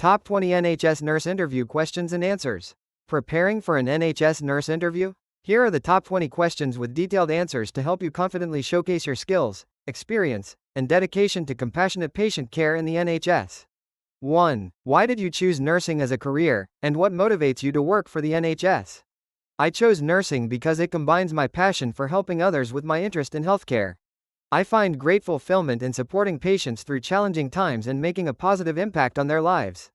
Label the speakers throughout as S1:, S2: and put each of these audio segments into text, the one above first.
S1: Top 20 NHS Nurse Interview Questions and Answers. Preparing for an NHS Nurse interview? Here are the top 20 questions with detailed answers to help you confidently showcase your skills, experience, and dedication to compassionate patient care in the NHS. 1. Why did you choose nursing as a career, and what motivates you to work for the NHS? I chose nursing because it combines my passion for helping others with my interest in healthcare. I find great fulfillment in supporting patients through challenging times and making a positive impact on their lives.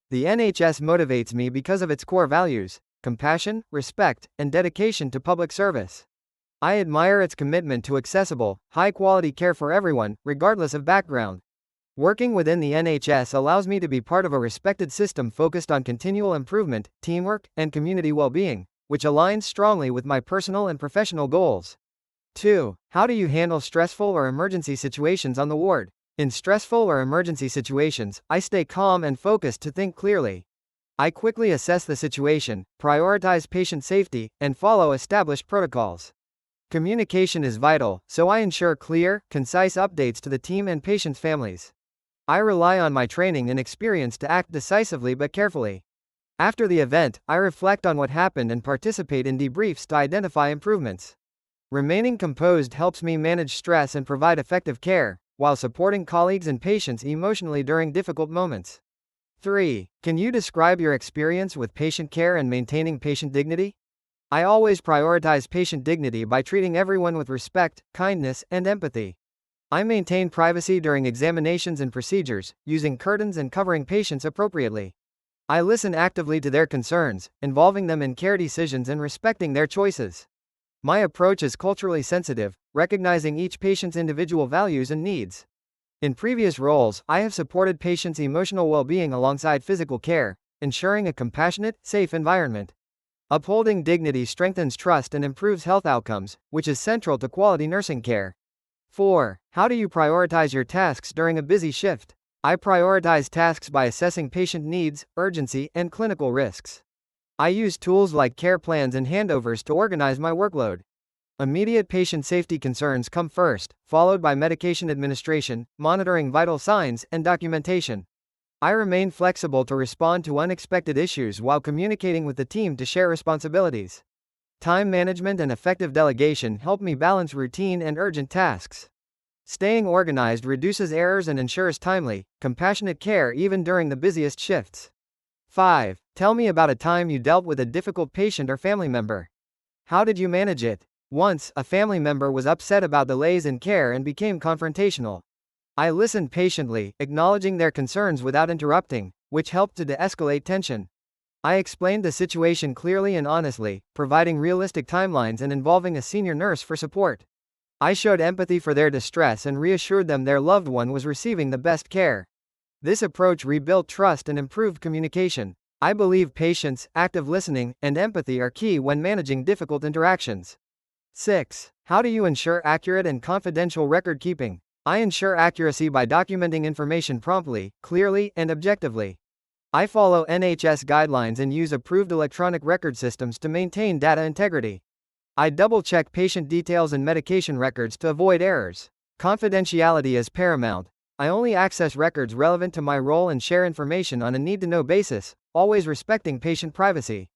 S1: The NHS motivates me because of its core values: compassion, respect, and dedication to public service. I admire its commitment to accessible, high-quality care for everyone, regardless of background. Working within the NHS allows me to be part of a respected system focused on continual improvement, teamwork, and community well-being, which aligns strongly with my personal and professional goals. 2. How do you handle stressful or emergency situations on the ward? In stressful or emergency situations, I stay calm and focused to think clearly. I quickly assess the situation, prioritize patient safety, and follow established protocols. Communication is vital, so I ensure clear, concise updates to the team and patients' families. I rely on my training and experience to act decisively but carefully. After the event, I reflect on what happened and participate in debriefs to identify improvements. Remaining composed helps me manage stress and provide effective care, while supporting colleagues and patients emotionally during difficult moments. 3. Can you describe your experience with patient care and maintaining patient dignity? I always prioritize patient dignity by treating everyone with respect, kindness, and empathy. I maintain privacy during examinations and procedures, using curtains and covering patients appropriately. I listen actively to their concerns, involving them in care decisions and respecting their choices. My approach is culturally sensitive, recognizing each patient's individual values and needs. In previous roles, I have supported patients' emotional well-being alongside physical care, ensuring a compassionate, safe environment. Upholding dignity strengthens trust and improves health outcomes, which is central to quality nursing care. 4. How do you prioritize your tasks during a busy shift? I prioritize tasks by assessing patient needs, urgency, and clinical risks. I use tools like care plans and handovers to organize my workload. Immediate patient safety concerns come first, followed by medication administration, monitoring vital signs, and documentation. I remain flexible to respond to unexpected issues while communicating with the team to share responsibilities. Time management and effective delegation help me balance routine and urgent tasks. Staying organized reduces errors and ensures timely, compassionate care even during the busiest shifts. 5. Tell me about a time you dealt with a difficult patient or family member. How did you manage it? Once, a family member was upset about delays in care and became confrontational. I listened patiently, acknowledging their concerns without interrupting, which helped to de-escalate tension. I explained the situation clearly and honestly, providing realistic timelines and involving a senior nurse for support. I showed empathy for their distress and reassured them their loved one was receiving the best care. This approach rebuilt trust and improved communication. I believe patience, active listening, and empathy are key when managing difficult interactions. 6. How do you ensure accurate and confidential record keeping? I ensure accuracy by documenting information promptly, clearly, and objectively. I follow NHS guidelines and use approved electronic record systems to maintain data integrity. I double-check patient details and medication records to avoid errors. Confidentiality is paramount. I only access records relevant to my role and share information on a need-to-know basis, always respecting patient privacy.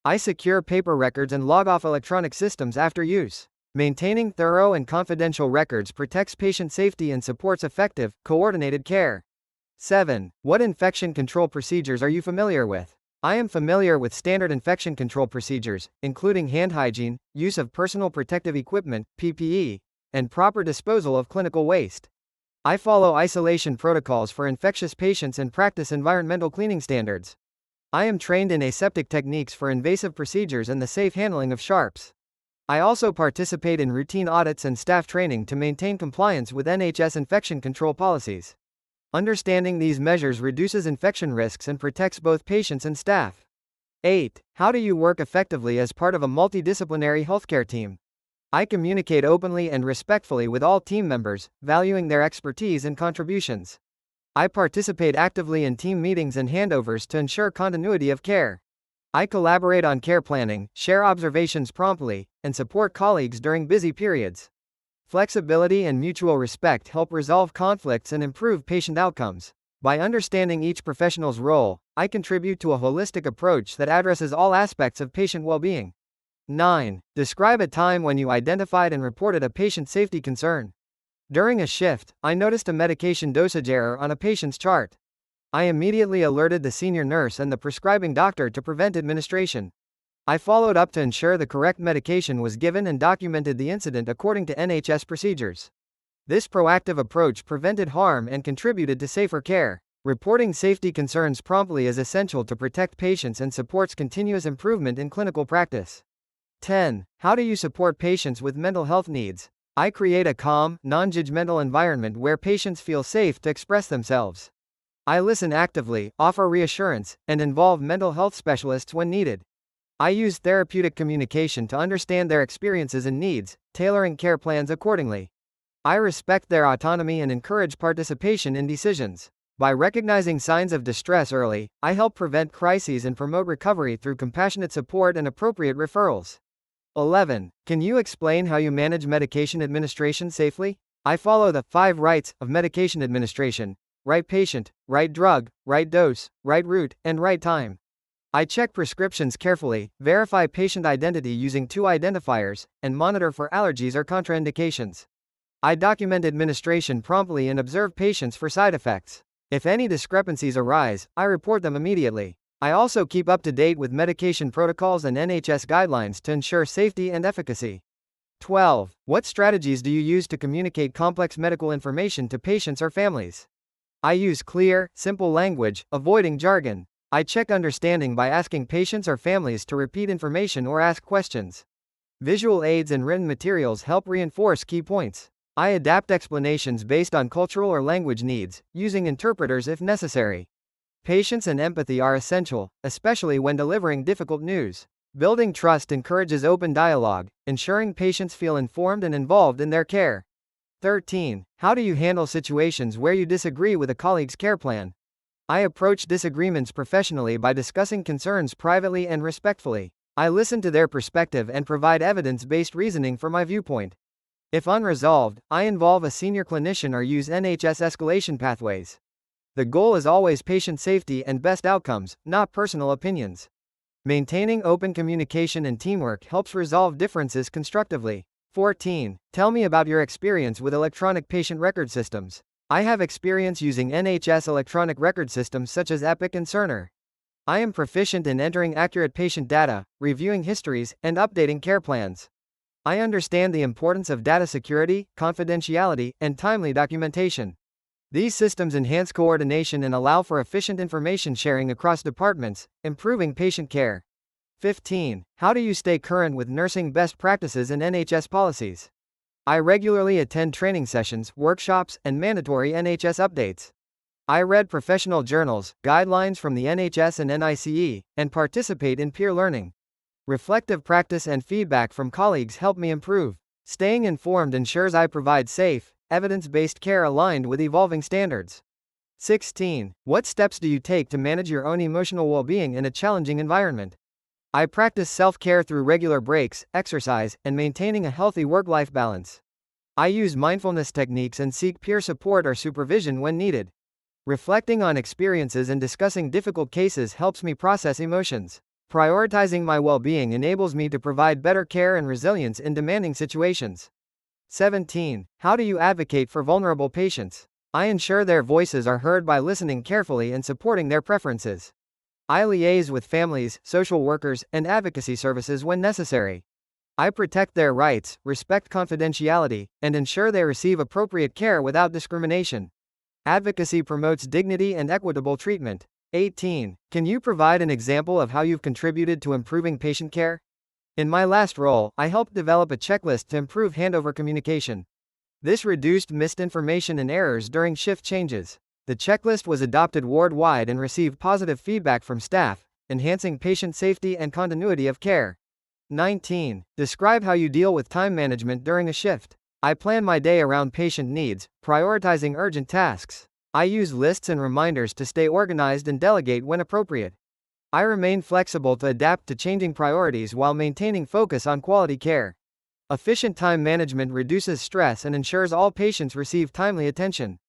S1: I secure paper records and log off electronic systems after use. Maintaining thorough and confidential records protects patient safety and supports effective, coordinated care. 7. What infection control procedures are you familiar with? I am familiar with standard infection control procedures, including hand hygiene, use of personal protective equipment, PPE, and proper disposal of clinical waste. I follow isolation protocols for infectious patients and practice environmental cleaning standards. I am trained in aseptic techniques for invasive procedures and the safe handling of sharps. I also participate in routine audits and staff training to maintain compliance with NHS infection control policies. Understanding these measures reduces infection risks and protects both patients and staff. 8. How do you work effectively as part of a multidisciplinary healthcare team? I communicate openly and respectfully with all team members, valuing their expertise and contributions. I participate actively in team meetings and handovers to ensure continuity of care. I collaborate on care planning, share observations promptly, and support colleagues during busy periods. Flexibility and mutual respect help resolve conflicts and improve patient outcomes. By understanding each professional's role, I contribute to a holistic approach that addresses all aspects of patient well-being. 9. Describe a time when you identified and reported a patient safety concern. During a shift, I noticed a medication dosage error on a patient's chart. I immediately alerted the senior nurse and the prescribing doctor to prevent administration. I followed up to ensure the correct medication was given and documented the incident according to NHS procedures. This proactive approach prevented harm and contributed to safer care. Reporting safety concerns promptly is essential to protect patients and supports continuous improvement in clinical practice. 10. How do you support patients with mental health needs? I create a calm, non-judgmental environment where patients feel safe to express themselves. I listen actively, offer reassurance, and involve mental health specialists when needed. I use therapeutic communication to understand their experiences and needs, tailoring care plans accordingly. I respect their autonomy and encourage participation in decisions. By recognizing signs of distress early, I help prevent crises and promote recovery through compassionate support and appropriate referrals. 11. Can you explain how you manage medication administration safely? I follow the 5 rights of medication administration: right patient, right drug, right dose, right route, and right time. I check prescriptions carefully, verify patient identity using 2 identifiers, and monitor for allergies or contraindications. I document administration promptly and observe patients for side effects. If any discrepancies arise, I report them immediately. I also keep up to date with medication protocols and NHS guidelines to ensure safety and efficacy. 12. What strategies do you use to communicate complex medical information to patients or families? I use clear, simple language, avoiding jargon. I check understanding by asking patients or families to repeat information or ask questions. Visual aids and written materials help reinforce key points. I adapt explanations based on cultural or language needs, using interpreters if necessary. Patience and empathy are essential, especially when delivering difficult news. Building trust encourages open dialogue, ensuring patients feel informed and involved in their care. 13. How do you handle situations where you disagree with a colleague's care plan? I approach disagreements professionally by discussing concerns privately and respectfully. I listen to their perspective and provide evidence-based reasoning for my viewpoint. If unresolved, I involve a senior clinician or use NHS escalation pathways. The goal is always patient safety and best outcomes, not personal opinions. Maintaining open communication and teamwork helps resolve differences constructively. 14. Tell me about your experience with electronic patient record systems. I have experience using NHS electronic record systems such as Epic and Cerner. I am proficient in entering accurate patient data, reviewing histories, and updating care plans. I understand the importance of data security, confidentiality, and timely documentation. These systems enhance coordination and allow for efficient information sharing across departments, improving patient care. 15. How do you stay current with nursing best practices and NHS policies? I regularly attend training sessions, workshops, and mandatory NHS updates. I read professional journals, guidelines from the NHS and NICE, and participate in peer learning. Reflective practice and feedback from colleagues help me improve. Staying informed ensures I provide safe, evidence-based care aligned with evolving standards. 16. What steps do you take to manage your own emotional well-being in a challenging environment? I practice self-care through regular breaks, exercise, and maintaining a healthy work-life balance. I use mindfulness techniques and seek peer support or supervision when needed. Reflecting on experiences and discussing difficult cases helps me process emotions. Prioritizing my well-being enables me to provide better care and resilience in demanding situations. 17. How do you advocate for vulnerable patients? I ensure their voices are heard by listening carefully and supporting their preferences. I liaise with families, social workers, and advocacy services when necessary. I protect their rights, respect confidentiality, and ensure they receive appropriate care without discrimination. Advocacy promotes dignity and equitable treatment. 18. Can you provide an example of how you've contributed to improving patient care? In my last role, I helped develop a checklist to improve handover communication. This reduced missed information and errors during shift changes. The checklist was adopted ward-wide and received positive feedback from staff, enhancing patient safety and continuity of care. 19. Describe how you deal with time management during a shift. I plan my day around patient needs, prioritizing urgent tasks. I use lists and reminders to stay organized and delegate when appropriate. I remain flexible to adapt to changing priorities while maintaining focus on quality care. Efficient time management reduces stress and ensures all patients receive timely attention.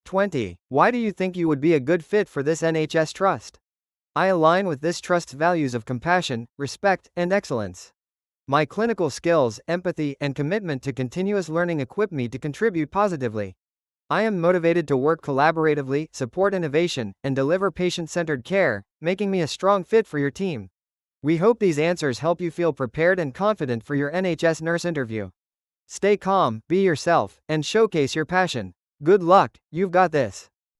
S1: 20. Why do you think you would be a good fit for this NHS trust? I align with this trust's values of compassion, respect, and excellence. My clinical skills, empathy, and commitment to continuous learning equip me to contribute positively. I am motivated to work collaboratively, support innovation, and deliver patient-centered care, making me a strong fit for your team. We hope these answers help you feel prepared and confident for your NHS nurse interview. Stay calm, be yourself, and showcase your passion. Good luck, you've got this.